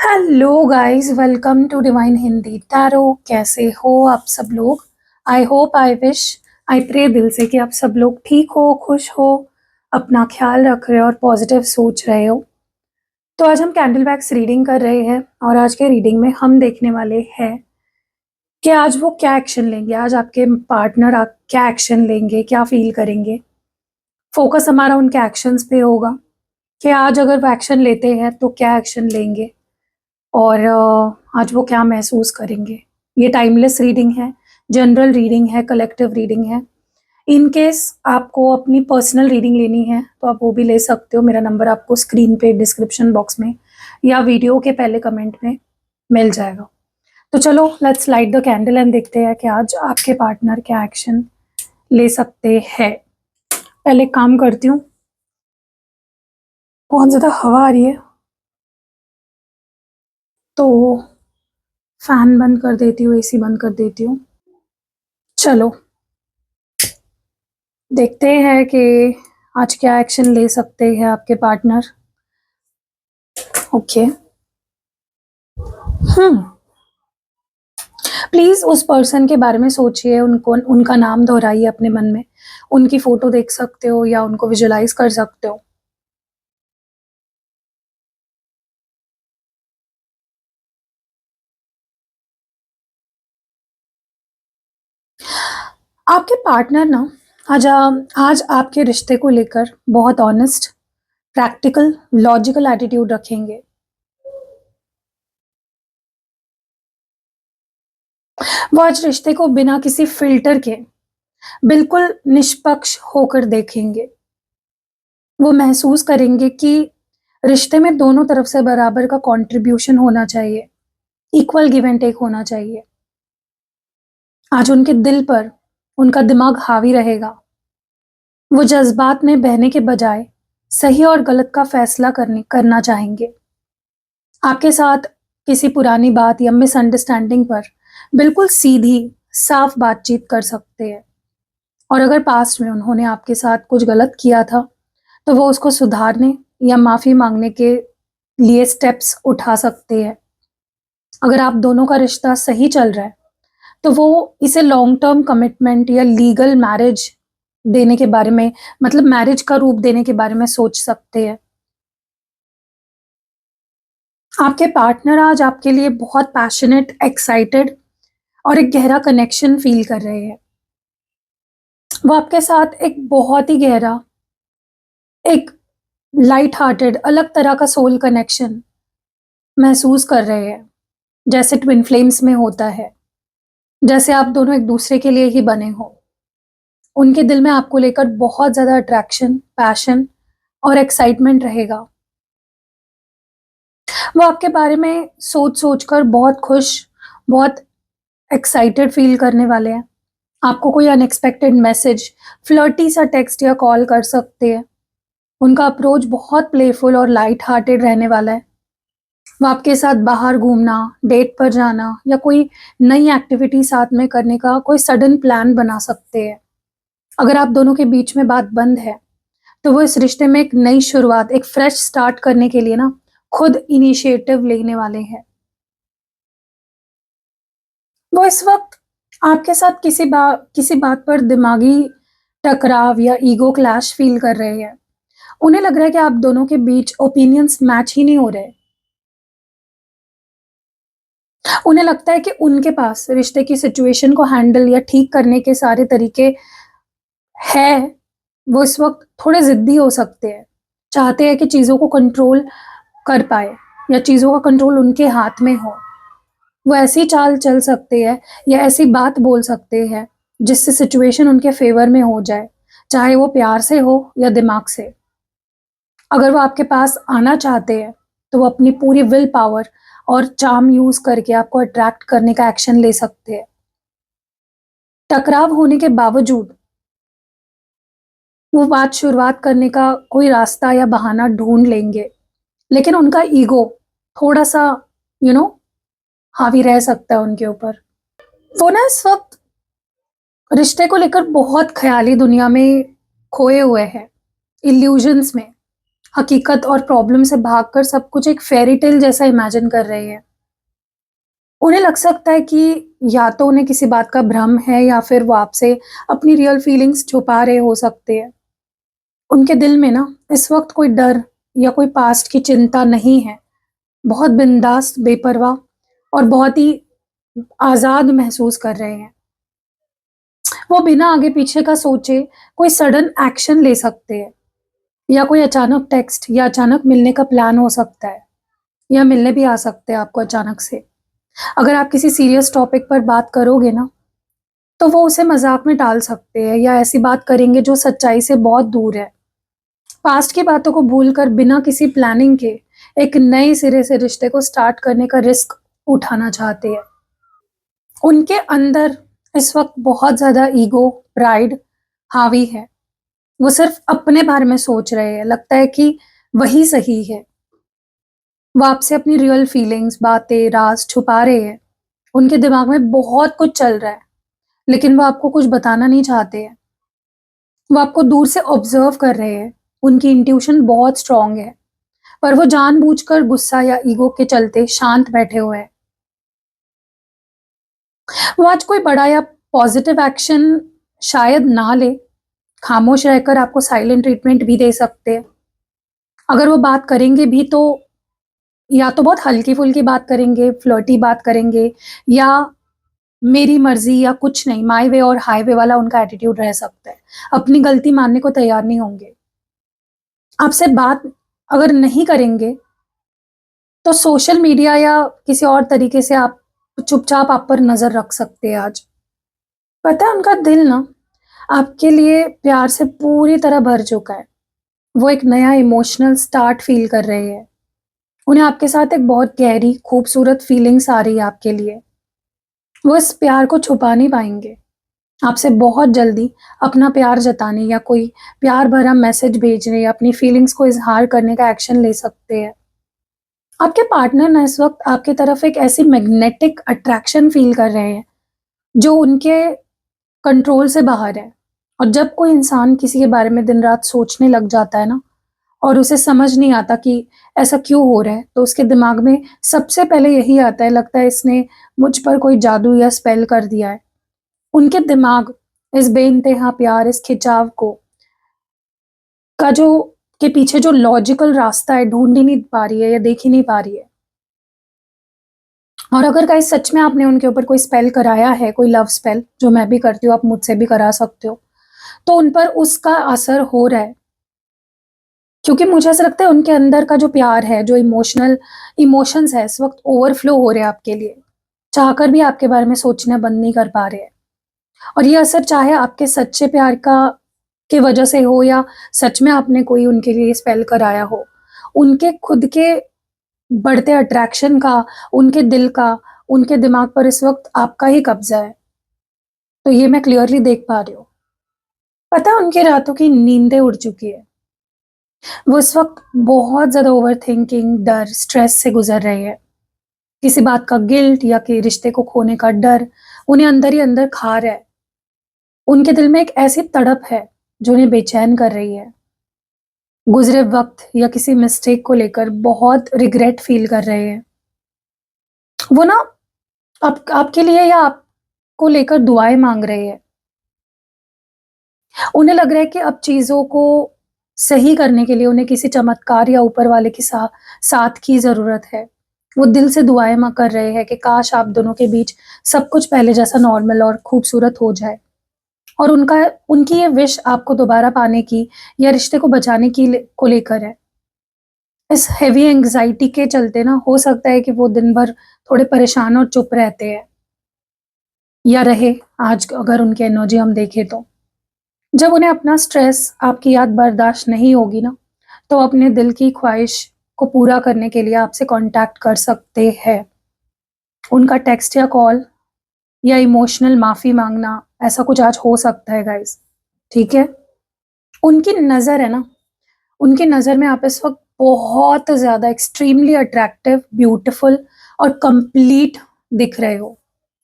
Hello guys, welcome to divine Hindi tarot. कैसे हो आप सब लोग? I hope, I wish, I pray दिल से कि आप सब लोग ठीक हो, खुश हो, अपना ख्याल रख रहे हो और पॉजिटिव सोच रहे हो। तो आज हम कैंडल वैक्स रीडिंग कर रहे हैं और आज के रीडिंग में हम देखने वाले हैं कि आज वो क्या एक्शन लेंगे, आज आपके पार्टनर आप क्या एक्शन लेंगे, क्या फील करेंगे। फोकस हमारा उनके एक्शंस पे होगा कि आज अगर वो एक्शन लेते हैं तो क्या एक्शन लेंगे और आज वो क्या महसूस करेंगे। ये टाइमलेस रीडिंग है, जनरल रीडिंग है, कलेक्टिव रीडिंग है। इन केस आपको अपनी पर्सनल रीडिंग लेनी है तो आप वो भी ले सकते हो। मेरा नंबर आपको स्क्रीन पे, डिस्क्रिप्शन बॉक्स में या वीडियो के पहले कमेंट में मिल जाएगा। तो चलो let's light the candle and देखते हैं कि आज आपके पार्टनर क्या एक्शन ले सकते हैं। पहले काम करती हूँ, बहुत ज़्यादा हवा आ रही है तो फैन बंद कर देती हूँ, एसी बंद कर देती हूँ। चलो देखते हैं कि आज क्या एक्शन ले सकते हैं आपके पार्टनर। ओके, प्लीज उस पर्सन के बारे में सोचिए, उनको उनका नाम दोहराइए अपने मन में। उनकी फोटो देख सकते हो या उनको विजुलाइज कर सकते हो। आपके पार्टनर ना आज आपके रिश्ते को लेकर बहुत ऑनेस्ट, प्रैक्टिकल, लॉजिकल एटीट्यूड रखेंगे। वो आज रिश्ते को बिना किसी फिल्टर के बिल्कुल निष्पक्ष होकर देखेंगे। वो महसूस करेंगे कि रिश्ते में दोनों तरफ से बराबर का कंट्रीब्यूशन होना चाहिए, इक्वल गिव एंड टेक होना चाहिए। आज उनके दिल पर उनका दिमाग हावी रहेगा। वो जज्बात में बहने के बजाय सही और गलत का फैसला करना चाहेंगे। आपके साथ किसी पुरानी बात या मिसअंडरस्टैंडिंग पर बिल्कुल सीधी, साफ बातचीत कर सकते हैं। और अगर पास्ट में उन्होंने आपके साथ कुछ गलत किया था तो वो उसको सुधारने या माफी मांगने के लिए स्टेप्स उठा सकते हैं। अगर आप दोनों का रिश्ता सही चल रहा है तो वो इसे लॉन्ग टर्म कमिटमेंट या लीगल मैरिज देने के बारे में, मतलब मैरिज का रूप देने के बारे में सोच सकते हैं। आपके पार्टनर आज आपके लिए बहुत पैशनेट, एक्साइटेड और एक गहरा कनेक्शन फील कर रहे हैं। वो आपके साथ एक बहुत ही गहरा, एक लाइट हार्टेड, अलग तरह का सोल कनेक्शन महसूस कर रहे हैं, जैसे ट्विन फ्लेम्स में होता है, जैसे आप दोनों एक दूसरे के लिए ही बने हो। उनके दिल में आपको लेकर बहुत ज्यादा अट्रैक्शन, पैशन और एक्साइटमेंट रहेगा। वो आपके बारे में सोच सोच कर बहुत खुश, बहुत एक्साइटेड फील करने वाले हैं। आपको कोई अनएक्सपेक्टेड मैसेज, फ्लर्टी सा टेक्स्ट या कॉल कर सकते हैं। उनका अप्रोच बहुत प्लेफुल और लाइट हार्टेड रहने वाला है। वो आपके साथ बाहर घूमना, डेट पर जाना या कोई नई एक्टिविटी साथ में करने का कोई सडन प्लान बना सकते हैं। अगर आप दोनों के बीच में बात बंद है तो वो इस रिश्ते में एक नई शुरुआत, एक फ्रेश स्टार्ट करने के लिए ना खुद इनिशिएटिव लेने वाले हैं। वो इस वक्त आपके साथ किसी बात पर दिमागी टकराव या ईगो क्लैश फील कर रहे हैं। उन्हें लग रहा है कि आप दोनों के बीच ओपिनियंस मैच ही नहीं हो रहे। उन्हें लगता है कि उनके पास रिश्ते की सिचुएशन को हैंडल या ठीक करने के सारे तरीके है। वो इस वक्त थोड़े जिद्दी हो सकते हैं, चाहते हैं कि चीज़ों को कंट्रोल कर पाए या चीज़ों का कंट्रोल उनके हाथ में हो। वो ऐसी चाल चल सकते हैं या ऐसी बात बोल सकते हैं जिससे सिचुएशन उनके फेवर में हो जाए, चाहे वो प्यार से हो या दिमाग से। अगर वो आपके पास आना चाहते हैं तो वो अपनी पूरी विल पावर और चार्म यूज करके आपको अट्रैक्ट करने का एक्शन ले सकते हैं। टकराव होने के बावजूद वो बात शुरुआत करने का कोई रास्ता या बहाना ढूंढ लेंगे, लेकिन उनका ईगो थोड़ा सा यू नो हावी रह सकता है उनके ऊपर। वो ना इस वक्त रिश्ते को लेकर बहुत ख्याली दुनिया में खोए हुए हैं, इल्यूजन्स में। हकीकत और प्रॉब्लम से भागकर सब कुछ एक फेयरी टेल जैसा इमेजिन कर रहे हैं। उन्हें लग सकता है कि या तो उन्हें किसी बात का भ्रम है या फिर वो आपसे अपनी रियल फीलिंग्स छुपा रहे हो सकते हैं। उनके दिल में ना इस वक़्त कोई डर या कोई पास्ट की चिंता नहीं है। बहुत बिंदास, बेपरवाह और बहुत ही आज़ाद महसूस कर रहे हैं। वो बिना आगे-पीछे का सोचे कोई सडन एक्शन ले सकते हैं या कोई अचानक टेक्स्ट या अचानक मिलने का प्लान हो सकता है या मिलने भी आ सकते हैं आपको अचानक से। अगर आप किसी सीरियस टॉपिक पर बात करोगे ना, तो वो उसे मज़ाक में टाल सकते हैं या ऐसी बात करेंगे जो सच्चाई से बहुत दूर है। पास्ट की बातों को भूलकर बिना किसी प्लानिंग के एक नए सिरे से रिश्ते को स्टार्ट करने का रिस्क उठाना चाहते हैं। उनके अंदर इस वक़्त बहुत ज़्यादा ईगो, प्राइड हावी है। वो सिर्फ़ अपने बारे में सोच रहे हैं, लगता है कि वही सही है। वो आपसे अपनी रियल फीलिंग्स, बातें, राज़ छुपा रहे हैं। उनके दिमाग में बहुत कुछ चल रहा है, लेकिन वो आपको कुछ बताना नहीं चाहते हैं। वो आपको दूर से ऑब्ज़र्व कर रहे हैं। उनकी इंट्यूशन बहुत स्ट्रॉन्ग है, पर वो जानबूझकर गुस्सा या ईगो के चलते शांत बैठे हुए हैं। वो आज कोई बड़ा या पॉज़िटिव एक्शन शायद ना ले, खामोश रहकर आपको साइलेंट ट्रीटमेंट भी दे सकते हैं। अगर वो बात करेंगे भी तो या तो बहुत हल्की-फुल्की बात करेंगे, फ्लर्टी बात करेंगे या मेरी मर्ज़ी या कुछ नहीं, माय वे और हाईवे वाला उनका एटीट्यूड रह सकता है। अपनी गलती मानने को तैयार नहीं होंगे। आपसे बात अगर नहीं करेंगे, तो सोशल मीडिया या किसी और तरीके से आप चुपचाप आप पर नज़र रख सकते हैं आज। पता है उनका दिल ना आपके लिए प्यार से पूरी तरह भर चुका है। वो एक नया इमोशनल स्टार्ट फ़ील कर रहे हैं। उन्हें आपके साथ एक बहुत गहरी, खूबसूरत फीलिंग्स आ रही है आपके लिए। वो इस प्यार को छुपा नहीं पाएँगे। आपसे बहुत जल्दी अपना प्यार जताने या कोई प्यार भरा मैसेज भेजने या अपनी फीलिंग्स को इज़हार करने का एक्शन ले सकते हैं। आपके पार्टनर ना इस वक़्त आपकी तरफ एक ऐसी मैग्नेटिक अट्रैक्शन फ़ील कर रहे हैं, जो उनके कंट्रोल से बाहर है। और जब कोई इंसान किसी के बारे में दिन-रात सोचने लग जाता है ना और उसे समझ नहीं आता कि ऐसा क्यों हो रहा है, तो उसके दिमाग में सबसे पहले यही आता है, लगता है इसने मुझ पर कोई जादू या स्पेल कर दिया है। उनके दिमाग इस बेइंतहा प्यार, इस खिंचाव को का जो के पीछे जो लॉजिकल रास्ता है, ढूँढ ही नहीं पा रही है या देख ही नहीं पा रही है। और अगर गाइस सच में आपने उनके ऊपर कोई स्पेल कराया है, कोई लव स्पेल, जो मैं भी करती हूँ, आप मुझसे भी करा सकते हो, तो उन पर उसका असर हो रहा है। क्योंकि मुझे ऐसा लगता है उनके अंदर का जो प्यार है, जो इमोशंस है, इस वक़्त ओवरफ्लो हो रहे हैं आपके लिए। चाहकर भी आपके बारे में सोचना बंद नहीं कर पा रहे हैं। और ये असर चाहे आपके सच्चे प्यार का की वजह से हो या सच में आपने कोई उनके लिए स्पेल कराया हो, उनके खुद के बढ़ते अट्रैक्शन का, उनके दिल का, उनके दिमाग पर इस वक़्त आपका ही कब्ज़ा है। तो ये मैं क्लियरली देख पा रही हूँ। पता है उनकी रातों की नींदें उड़ चुकी है। वो इस वक़्त बहुत ज़्यादा ओवरथिंकिंग, डर, स्ट्रेस से गुज़र रहे हैं। किसी बात का गिल्ट या कि रिश्ते को खोने का डर उन्हें अंदर ही अंदर खा रहा है। उनके दिल में एक ऐसी तड़प है जो उन्हें बेचैन कर रही है। गुज़रे वक़्त या किसी मिस्टेक को लेकर बहुत रिग्रेट फ़ील कर रहे हैं। वो ना आपके लिए या आपको लेकर दुआएँ माँग रहे हैं। उन्हें लग रहा है कि अब चीज़ों को सही करने के लिए उन्हें किसी चमत्कार या ऊपर वाले के साथ की ज़रूरत है। वो दिल से दुआएँ कर रहे हैं कि काश आप दोनों के बीच सब कुछ पहले जैसा नॉर्मल और खूबसूरत हो जाए। और उनकी ये विश आपको दोबारा पाने की या रिश्ते को बचाने की को लेकर है। इस हेवी एंग्ज़ायटी के चलते ना हो सकता है कि वो दिन भर थोड़े परेशान और चुप रहते हैं या रहे आज अगर उनकी एनर्जी हम देखें तो। जब उन्हें अपना स्ट्रेस, आपकी याद बर्दाश्त नहीं होगी ना, तो अपने दिल की ख्वाहिश को पूरा करने के लिए आपसे कॉन्टैक्ट कर सकते हैं। उनका टेक्स्ट या कॉल या इमोशनल माफ़ी माँगना, ऐसा कुछ आज हो सकता है गाइज़, ठीक है? उनकी नज़र है ना, उनकी नज़र में आप इस वक़्त बहुत ज़्यादा एक्सट्रीमली अट्रैक्टिव, ब्यूटीफुल और कंप्लीट दिख रहे हो।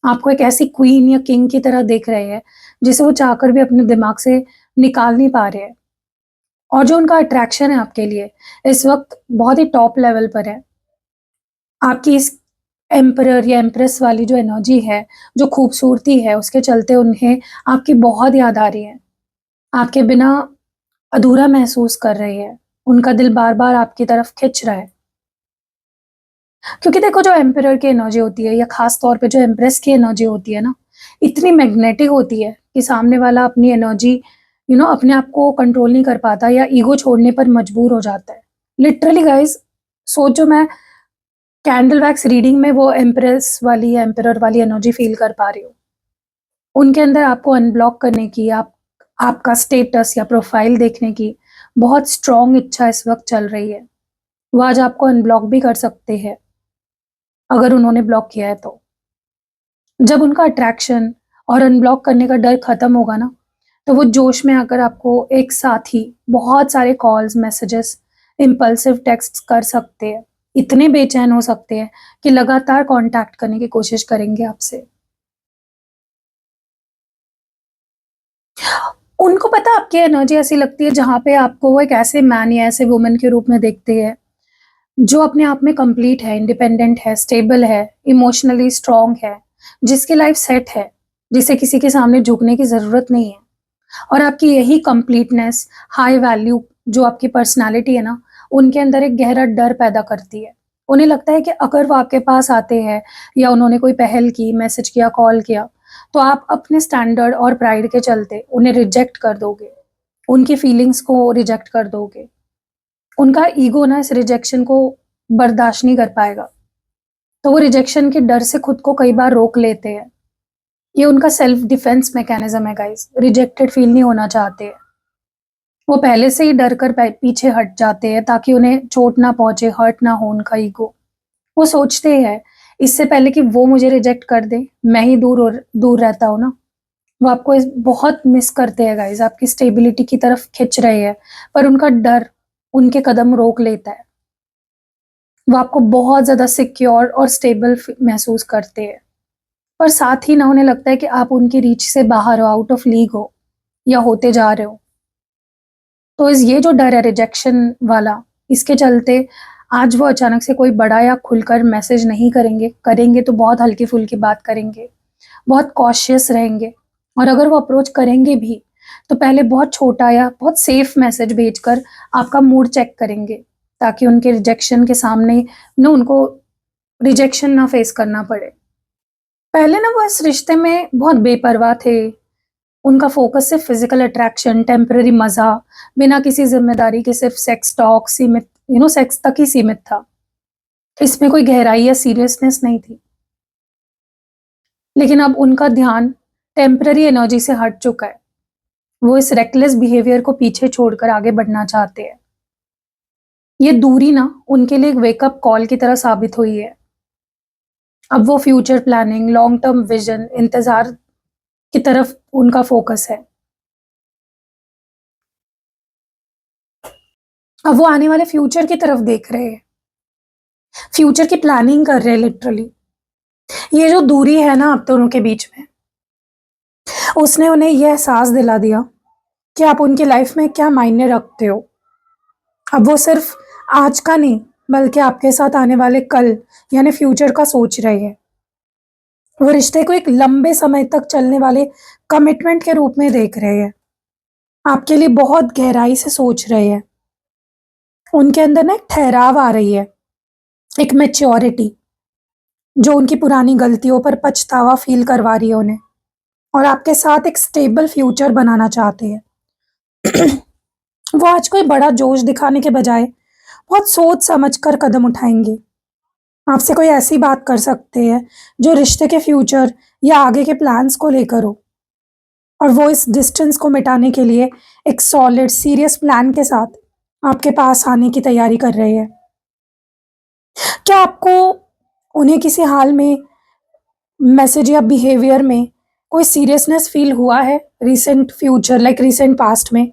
आपको एक ऐसी क्वीन या किंग की तरह देख रहे हैं, जिसे वो चाहकर भी अपने दिमाग से निकाल नहीं पा रहे हैं। और जो उनका अट्रैक्शन है आपके लिए इस वक्त बहुत ही टॉप लेवल पर है। आपकी इस एम्परर या एम्प्रेस वाली जो एनर्जी है, जो खूबसूरती है, उसके चलते उन्हें आपकी बहुत याद आ रही है। आपके बिना अधूरा महसूस कर रही है। उनका दिल बार-बार आपकी तरफ खिंच रहा है। क्योंकि देखो, जो एम्परर की एनर्जी होती है या खास तौर पे जो एम्प्रेस की एनर्जी होती है ना, इतनी मैग्नेटिक होती है कि सामने वाला अपनी एनर्जी अपने आप को कंट्रोल नहीं कर पाता या ईगो छोड़ने पर मजबूर हो जाता है। लिटरली गाइस, सोचो, मैं कैंडल वैक्स रीडिंग में वो एम्प्रेस वाली या एम्परर वाली एनर्जी फील कर पा रही हूँ। उनके अंदर आपको अनब्लॉक करने की, आपका स्टेटस या प्रोफाइल देखने की बहुत स्ट्रॉन्ग इच्छा इस वक्त चल रही है। वो आज आपको अनब्लॉक भी कर सकते हैं अगर उन्होंने ब्लॉक किया है तो। जब उनका अट्रैक्शन और अनब्लॉक करने का डर खत्म होगा ना, तो वो जोश में आकर आपको एक साथ ही बहुत सारे कॉल्स, मैसेजेस, इम्पल्सिव टेक्स्ट्स कर सकते हैं। इतने बेचैन हो सकते हैं कि लगातार कांटेक्ट करने की कोशिश करेंगे आपसे। उनको पता है आपकी एनर्जी ऐसी लगती है जहाँ पे आपको वो एक ऐसे मैन या ऐसे वुमन के रूप में देखते हैं, जो अपने आप में कंप्लीट है, इंडिपेंडेंट है, स्टेबल है, इमोशनली स्ट्रॉन्ग है, जिसकी लाइफ सेट है, जिसे किसी के सामने झुकने की ज़रूरत नहीं है। और आपकी यही कंप्लीटनेस, हाई वैल्यू जो आपकी पर्सनैलिटी है ना, उनके अंदर एक गहरा डर पैदा करती है। उन्हें लगता है कि अगर वो आपके पास आते हैं या उन्होंने कोई पहल की, मैसेज किया, कॉल किया, तो आप अपने स्टैंडर्ड और प्राइड के चलते उन्हें रिजेक्ट कर दोगे, उनकी फीलिंग्स को रिजेक्ट कर दोगे। उनका ईगो ना इस रिजेक्शन को बर्दाश्त नहीं कर पाएगा, तो वो रिजेक्शन के डर से खुद को कई बार रोक लेते हैं। ये उनका सेल्फ डिफेंस मैकेनिज्म है गाइस। रिजेक्टेड फील नहीं होना चाहते हैं। वो पहले से ही डर कर पीछे हट जाते हैं ताकि उन्हें चोट ना पहुंचे, हर्ट ना हो उनका ईगो। वो सोचते हैं इससे पहले कि वो मुझे रिजेक्ट कर दे, मैं ही दूर रहता हूँ ना। वो आपको बहुत मिस करते हैं गाइस, आपकी स्टेबिलिटी की तरफ खिंच रहे हैं, पर उनका डर उनके कदम रोक लेता है। वो आपको बहुत ज़्यादा सिक्योर और स्टेबल महसूस करते हैं, पर साथ ही ना उन्हें लगता है कि आप उनकी रीच से बाहर हो, आउट ऑफ लीग हो या होते जा रहे हो। तो ये जो डर है रिजेक्शन वाला, इसके चलते आज वो अचानक से कोई बड़ा या खुलकर मैसेज नहीं करेंगे। करेंगे तो बहुत हल्की-फुल्की बात करेंगे, बहुत कॉशियस रहेंगे, और अगर वो अप्रोच करेंगे भी, तो पहले बहुत छोटा या बहुत सेफ मैसेज भेजकर आपका मूड चेक करेंगे, ताकि उनके रिजेक्शन के सामने उनको रिजेक्शन ना फेस करना पड़े। पहले ना वो इस रिश्ते में बहुत बेपरवाह थे। उनका फोकस सिर्फ फिजिकल अट्रैक्शन, टेम्पररी मज़ा, बिना किसी ज़िम्मेदारी के सिर्फ सेक्स टॉक सीमित सेक्स तक ही सीमित था। इसमें कोई गहराई या सीरियसनेस नहीं थी। लेकिन अब उनका ध्यान टेम्पररी एनर्जी से हट चुका है। वो इस रेकलेस बिहेवियर को पीछे छोड़कर आगे बढ़ना चाहते हैं। ये दूरी ना उनके लिए एक वेकअप कॉल की तरह साबित हुई है। अब वो future planning, long term vision, इंतज़ार की तरफ उनका फोकस है। अब वो आने वाले फ्यूचर की तरफ देख रहे हैं। फ्यूचर की प्लानिंग कर रहे हैं लिटरली। ये जो दूरी है ना आप दोनों के बीच में, उसने उन्हें ये एहसास दिला दिया कि आप उनकी लाइफ में क्या मायने रखते हो। अब वो सिर्फ आज का नहीं, बल्कि आपके साथ आने वाले कल यानी फ्यूचर का सोच रहे हैं। वो रिश्ते को एक लंबे समय तक चलने वाले कमिटमेंट के रूप में देख रहे हैं। आपके लिए बहुत गहराई से सोच रहे हैं। उनके अंदर ना एक ठहराव आ रही है, एक मैच्योरिटी, जो उनकी पुरानी गलतियों पर पछतावा फील करवा रही है उन्हें, और आपके साथ एक स्टेबल फ्यूचर बनाना चाहते हैं। वो आज कोई बड़ा जोश दिखाने के बजाय बहुत सोच समझ कर कदम उठाएंगे। आपसे कोई ऐसी बात कर सकते हैं जो रिश्ते के फ्यूचर या आगे के प्लान्स को लेकर हो, और वो इस डिस्टेंस को मिटाने के लिए एक सॉलिड सीरियस प्लान के साथ आपके पास आने की तैयारी कर रहे हैं। क्या आपको उन्हें किसी हाल में मैसेज या बिहेवियर में कोई सीरियसनेस फील हुआ है recent future, like recent past में?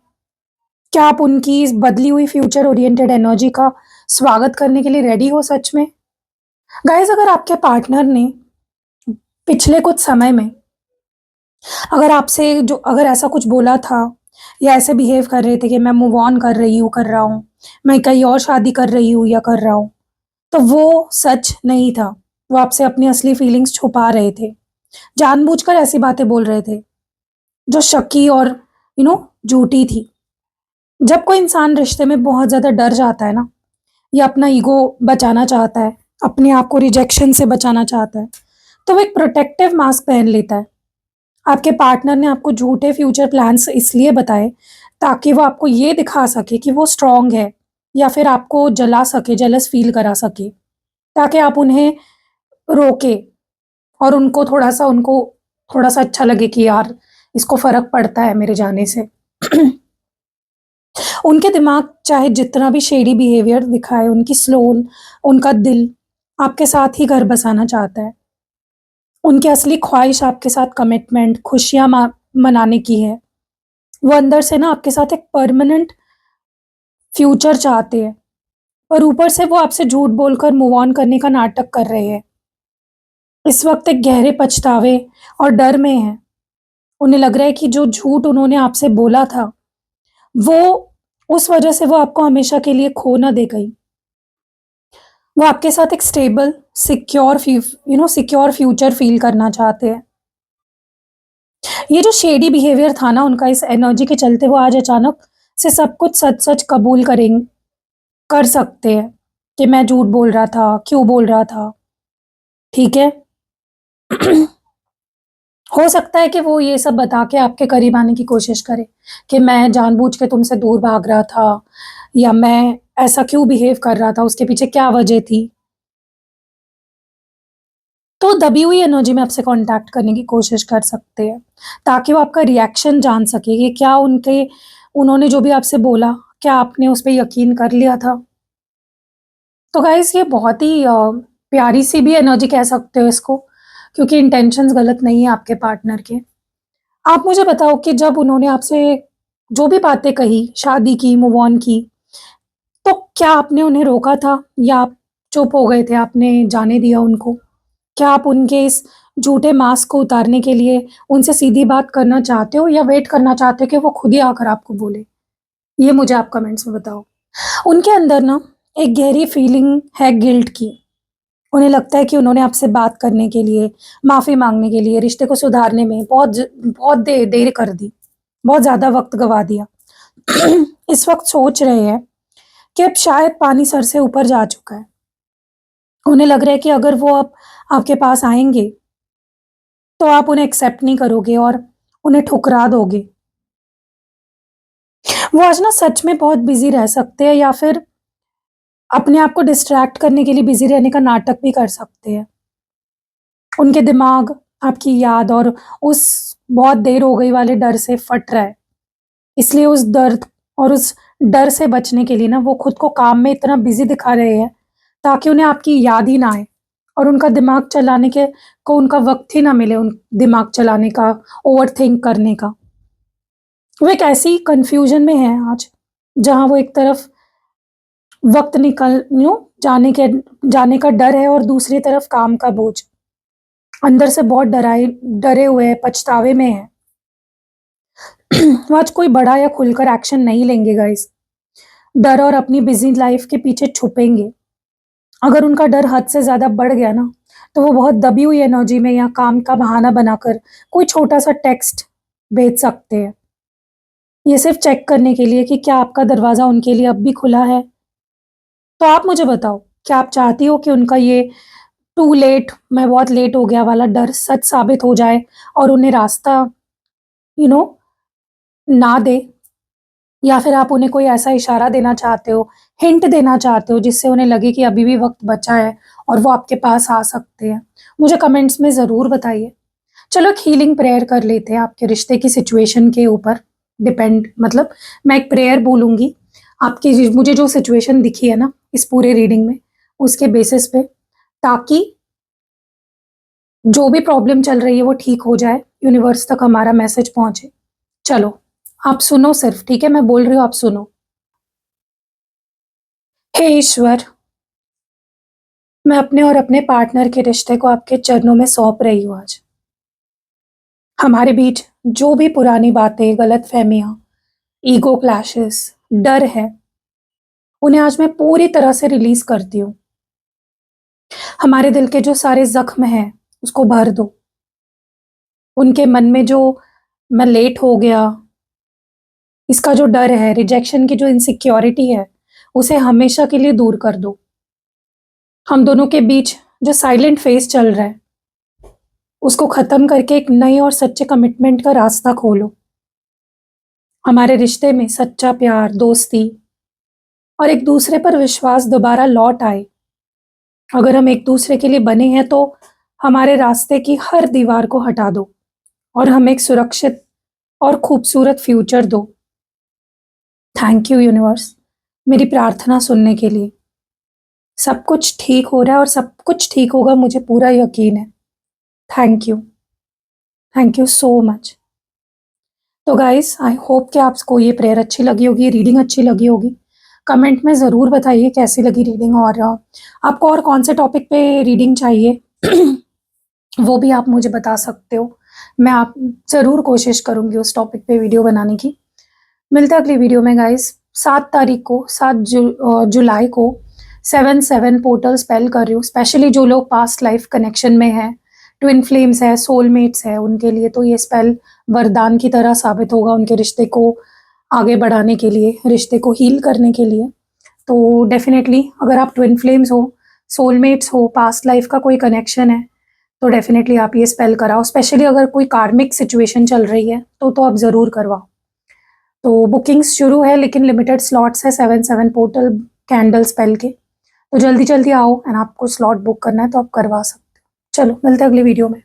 क्या आप उनकी इस बदली हुई फ्यूचर ओरिएंटेड एनर्जी का स्वागत करने के लिए रेडी हो सच में? गाइस, अगर आपके पार्टनर ने पिछले कुछ समय में अगर ऐसा कुछ बोला था या ऐसे बिहेव कर रहे थे कि मैं मूव ऑन कर रही हूँ, कर रहा हूँ, मैं कहीं और शादी कर रही हूँ या कर रहा हूँ, तो वो सच नहीं था। वो आपसे अपनी असली फीलिंग्स छुपा रहे थे। जानबूझकर ऐसी बातें बोल रहे थे, जो शकी और झूठी थी। जब कोई इंसान रिश्ते में बहुत ज़्यादा डर जाता है ना, या अपना ईगो बचाना चाहता है, अपने आप को रिजेक्शन से बचाना चाहता है, तो वो एक प्रोटेक्टिव मास्क पहन लेता है। आपके पार्टनर ने आपको झूठे फ्यूचर प्लान्स इसलिए बताए ताकि वो आपको ये दिखा सके कि वो स्ट्रांग है, या फिर आपको जला सके, जेलस फील करा सके, ताकि आप उन्हें रोके और उनको थोड़ा-सा अच्छा लगे कि यार इसको फ़र्क पड़ता है मेरे जाने से। उनके दिमाग चाहे जितना भी शेडी बिहेवियर दिखाए, उनका दिल आपके साथ ही घर बसाना चाहता है। उनकी असली ख्वाहिश आपके साथ कमिटमेंट, खुशियाँ मनाने की है। वो अंदर से ना आपके साथ एक परमानेंट फ्यूचर चाहते हैं, पर ऊपर से वो आपसे झूठ बोलकर मूव ऑन करने का नाटक कर रहे हैं। इस वक़्त एक गहरे पछतावे और डर में हैं। उन्हें लग रहा है कि जो झूठ उन्होंने आपसे बोला था, वो उस वजह से वो आपको हमेशा के लिए खो ना दे गई। वो आपके साथ एक स्टेबल, सिक्योर फ्यूचर फ़ील करना चाहते हैं। ये जो शेडी बिहेवियर था ना उनका, इस एनर्जी के चलते वो आज अचानक से सब कुछ सच-सच कबूल कर सकते हैं कि मैं झूठ बोल रहा था, क्यों बोल रहा था, ठीक है? हो सकता है कि वो ये सब बता के आपके करीब आने की कोशिश करे कि मैं जानबूझ के तुमसे दूर भाग रहा था, या मैं ऐसा क्यों बिहेव कर रहा था, उसके पीछे क्या वजह थी। तो दबी हुई एनर्जी में आपसे कॉन्टैक्ट करने की कोशिश कर सकते हैं, ताकि वो आपका रिएक्शन जान सके कि क्या उन्होंने जो भी आपसे बोला, क्या आपने उस पे यकीन कर लिया था? तो गाइज़ ये बहुत ही प्यारी-सी भी एनर्जी कह सकते हो इसको, क्योंकि इंटेंशंस गलत नहीं है आपके पार्टनर के। आप मुझे बताओ कि जब उन्होंने आपसे जो भी बातें कही, शादी की, मूव ऑन की, तो क्या आपने उन्हें रोका था या आप चुप हो गए थे, आपने जाने दिया उनको? क्या आप उनके इस झूठे मास्क को उतारने के लिए उनसे सीधी बात करना चाहते हो, या वेट करना चाहते हो कि वो खुद ही आकर आपको बोले? ये मुझे आप कमेंट्स में बताओ। उनके अंदर ना एक गहरी फीलिंग है गिल्ट की। उन्हें लगता है कि उन्होंने आपसे बात करने के लिए, माफ़ी माँगने के लिए, रिश्ते को सुधारने में बहुत देर कर दी, बहुत ज़्यादा वक़्त गँवा दिया। इस वक़्त सोच रहे हैं कि अब शायद पानी सर से ऊपर जा चुका है। उन्हें लग रहा है कि अगर वो अब आपके पास आएँगे, तो आप उन्हें एक्सेप्ट नहीं करोगे और उन्हें ठुकरा दोगे। वो आज ना सच में बहुत बिज़ी रह सकते हैं, या फिर अपने आप को डिस्ट्रैक्ट करने के लिए बिज़ी रहने का नाटक भी कर सकते हैं। उनके दिमाग आपकी याद और उस बहुत देर हो गई वाले डर से फट रहा है। इसलिए उस डर से बचने के लिए ना वो खुद को काम में इतना बिज़ी दिखा रहे हैं, ताकि उन्हें आपकी याद ही ना आए, और उनका दिमाग चलाने के को उनका वक़्त ही ना मिले उन दिमाग चलाने का, ओवरथिंक करने का। वो एक ऐसी कन्फ्यूज़न में हैं आज, जहाँ वो एक तरफ वक़्त निकल जाने का डर है, और दूसरी तरफ काम का बोझ। अंदर से बहुत डरे हुए हैं, पछतावे में हैं। वो आज कोई बड़ा या खुलकर एक्शन नहीं लेंगे गाइस। डर और अपनी बिजी लाइफ के पीछे छुपेंगे। अगर उनका डर हद से ज़्यादा बढ़ गया ना, तो वो बहुत दबी हुई एनर्जी में या काम का बहाना बनाकर कोई छोटा-सा टेक्स्ट भेज सकते हैं। ये सिर्फ़ चेक करने के लिए कि क्या आपका दरवाज़ा उनके लिए अब भी खुला है। तो आप मुझे बताओ, क्या आप चाहती हो कि उनका ये टू लेट, मैं बहुत लेट हो गया वाला डर सच साबित हो जाए, और उन्हें रास्ता यू नो ना दे? या फिर आप उन्हें कोई ऐसा इशारा देना चाहते हो, हिंट देना चाहते हो, जिससे उन्हें लगे कि अभी भी वक़्त बचा है और वो आपके पास आ सकते हैं? मुझे कमेंट्स में ज़रूर बताइए। चलो एक हीलिंग प्रेयर कर लेते हैं, आपके रिश्ते की सिचुएशन के ऊपर मतलब मैं एक प्रेयर बोलूँगी, मुझे जो सिचुएशन दिखी है ना इस पूरे रीडिंग में, उसके बेसिस पे, ताकि जो भी प्रॉब्लम चल रही है वो ठीक हो जाए, यूनिवर्स तक हमारा मैसेज पहुँचे। चलो, आप सुनो सिर्फ़, ठीक है? मैं बोल रही हूँ, आप सुनो। हे ईश्वर, मैं अपने और अपने पार्टनर के रिश्ते को आपके चरणों में सौंप रही हूँ आज। हमारे बीच जो भी पुरानी बातें, गलतफ़हमियाँ ईगो क्लैशेस, डर है, उन्हें आज मैं पूरी तरह से रिलीज करती हूँ। हमारे दिल के जो सारे जख्म हैं उसको भर दो। उनके मन में जो मैं लेट हो गया, इसका जो डर है, रिजेक्शन की जो इनसिक्योरिटी है, उसे हमेशा के लिए दूर कर दो। हम दोनों के बीच जो साइलेंट फेज चल रहा है उसको खत्म करके एक नए और सच्चे कमिटमेंट का रास्ता खोलो। हमारे रिश्ते में सच्चा प्यार, दोस्ती और एक दूसरे पर विश्वास दोबारा लौट आए। अगर हम एक दूसरे के लिए बने हैं तो हमारे रास्ते की हर दीवार को हटा दो और हमें एक सुरक्षित और खूबसूरत फ्यूचर दो। थैंक यू यूनिवर्स, मेरी प्रार्थना सुनने के लिए। सब कुछ ठीक हो रहा है और सब कुछ ठीक होगा, मुझे पूरा यकीन है। Thank you so much. तो गाइस, आई होप कि आपको ये प्रेयर अच्छी लगी होगी, रीडिंग अच्छी लगी होगी। कमेंट में ज़रूर बताइए कैसी लगी रीडिंग, और आपको और कौन से टॉपिक पे रीडिंग चाहिए वो भी आप मुझे बता सकते हो। मैं आप ज़रूर कोशिश करूँगी उस टॉपिक पे वीडियो बनाने की। मिलते हैं अगली वीडियो में गाइस। 7 तारीख को, 7 जुलाई को 7/7 पोर्टल स्पेल कर रही हूँ, स्पेशली जो लोग पास्ट लाइफ कनेक्शन में हैं, ट्विन फ्लेम्स है, सोलमेट्स है, उनके लिए तो ये स्पेल वरदान की तरह साबित होगा, उनके रिश्ते को आगे बढ़ाने के लिए, रिश्ते को हील करने के लिए। तो डेफिनेटली अगर आप ट्विन फ्लेम्स हो, सोलमेट्स हो, पास्ट लाइफ का कोई कनेक्शन है, तो डेफिनेटली आप ये स्पेल कराओ। स्पेशली अगर कोई कार्मिक सिचुएशन चल रही है तो आप ज़रूर करवाओ। तो बुकिंग्स शुरू है लेकिन लिमिटेड स्लॉट्स है 7/7 पोर्टल कैंडल स्पेल के। तो जल्दी जल्दी आओ, एंड आपको स्लॉट बुक करना है तो आप करवा सकते हो। चलो मिलते हैं अगली वीडियो में।